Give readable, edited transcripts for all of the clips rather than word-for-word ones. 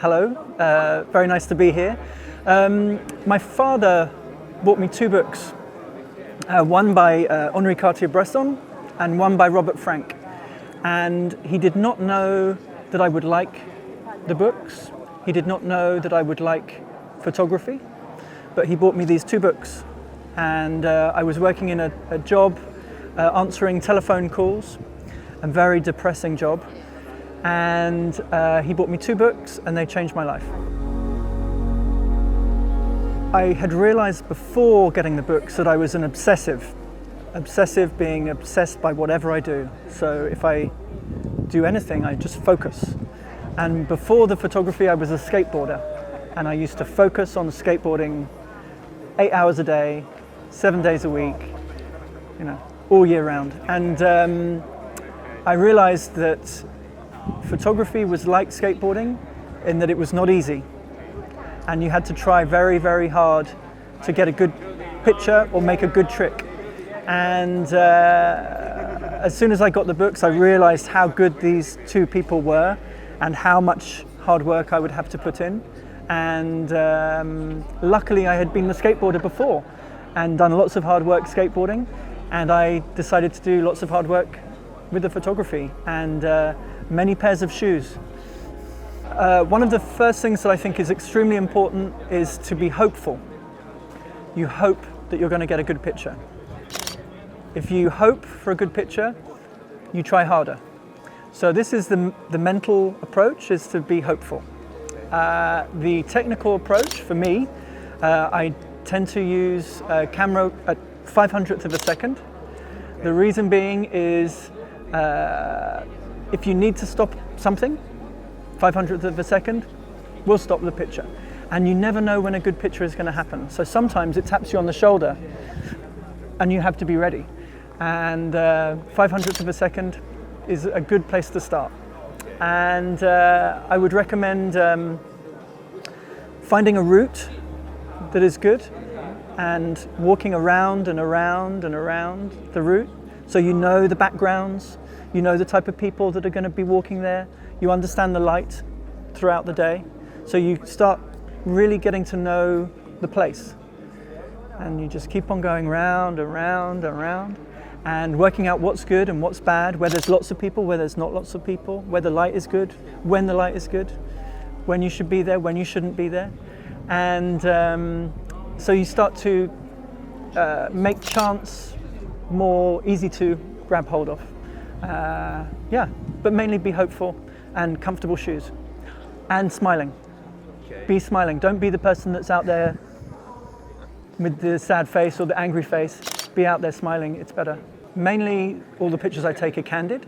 Hello, very nice to be here. My father bought me two books, one by Henri Cartier-Bresson and one by Robert Frank. And he did not know that I would like the books. He did not know that I would like photography, but he bought me these two books. And I was working in a job answering telephone calls, a very depressing job. And he bought me two books and they changed my life. I had realized before getting the books that I was an obsessive being obsessed by whatever I do. So if I do anything, I just focus. And before the photography, I was a skateboarder, and I used to focus on skateboarding 8 hours a day, 7 days a week, all year round. And I realized that photography was like skateboarding in that it was not easy, and you had to try very, very hard to get a good picture or make a good trick. And as soon as I got the books, I realized how good these two people were and how much hard work I would have to put in. And luckily I had been the skateboarder before and done lots of hard work skateboarding, and I decided to do lots of hard work with the photography and many pairs of shoes. One of the first things that I think is extremely important is to be hopeful. You hope that you're going to get a good picture. If you hope for a good picture, you try harder. So this is the mental approach, is to be hopeful. The technical approach for me, I tend to use a camera at 500th of a second. The reason being is if you need to stop something, 500th of a second will stop the picture. And you never know when a good picture is going to happen. So sometimes it taps you on the shoulder and you have to be ready. And 500th of a second is a good place to start. And I would recommend finding a route that is good and walking around and around and around the route, so you know the backgrounds, you know the type of people that are going to be walking there, you understand the light throughout the day, so you start really getting to know the place. And you just keep on going round and round and round and working out what's good and what's bad, where there's lots of people, where there's not lots of people, where the light is good, when the light is good, when you should be there, when you shouldn't be there. And so you start to make chance more easy to grab hold of. But mainly be hopeful and comfortable shoes. And smiling. Be smiling. Don't be the person that's out there with the sad face or the angry face. Be out there smiling, it's better. Mainly all the pictures I take are candid,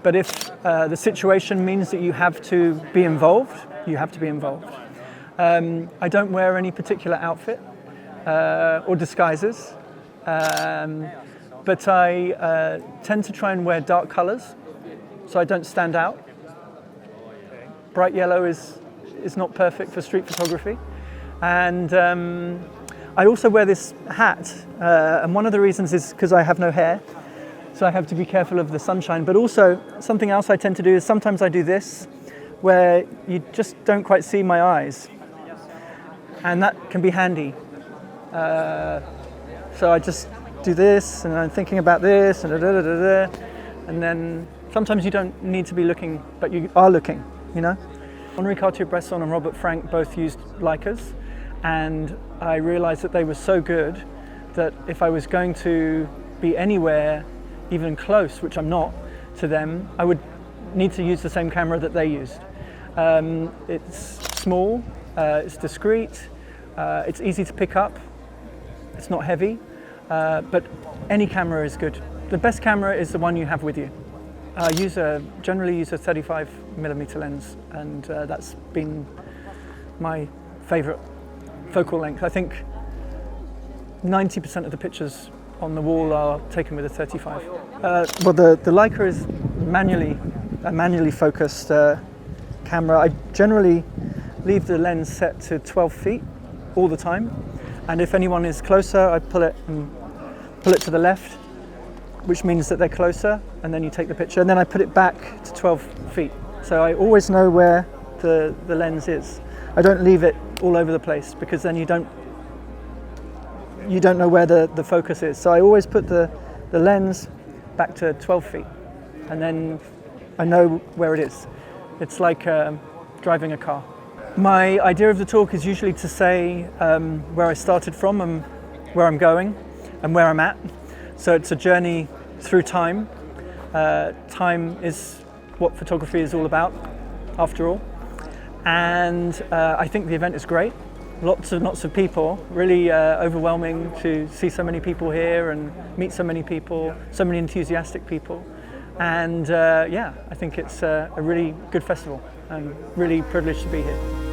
but if the situation means that you have to be involved, you have to be involved. I don't wear any particular outfit or disguises, but I tend to try and wear dark colors so I don't stand out. Bright yellow is not perfect for street photography. And I also wear this hat, and one of the reasons is because I have no hair, so I have to be careful of the sunshine. But also, something else I tend to do is sometimes I do this, where you just don't quite see my eyes, and that can be handy. So I just do this, and I'm thinking about this, and and then sometimes you don't need to be looking, but you are looking, Henri Cartier-Bresson and Robert Frank both used Leicas, and I realized that they were so good that if I was going to be anywhere, even close, which I'm not, to them, I would need to use the same camera that they used. It's small, it's discreet, it's easy to pick up, it's not heavy, but any camera is good. The best camera is the one you have with you. I generally use a 35mm lens, and that's been my favorite focal length. I think 90% of the pictures on the wall are taken with a 35. Well, the Leica is a manually focused camera. I generally leave the lens set to 12 feet all the time, and if anyone is closer, I pull it to the left, which means that they're closer, and then you take the picture, and then I put it back to 12 feet. So I always know where the lens is. I don't leave it all over the place, because then you don't know where the focus is. So I always put the lens back to 12 feet, and then I know where it is. It's like driving a car. My idea of the talk is usually to say where I started from and where I'm going and where I'm at. So it's a journey through time. Time is what photography is all about, after all. And I think the event is great. Lots of people, really overwhelming to see so many people here and meet so many people, so many enthusiastic people. And yeah, I think it's a really good festival. I'm really privileged to be here.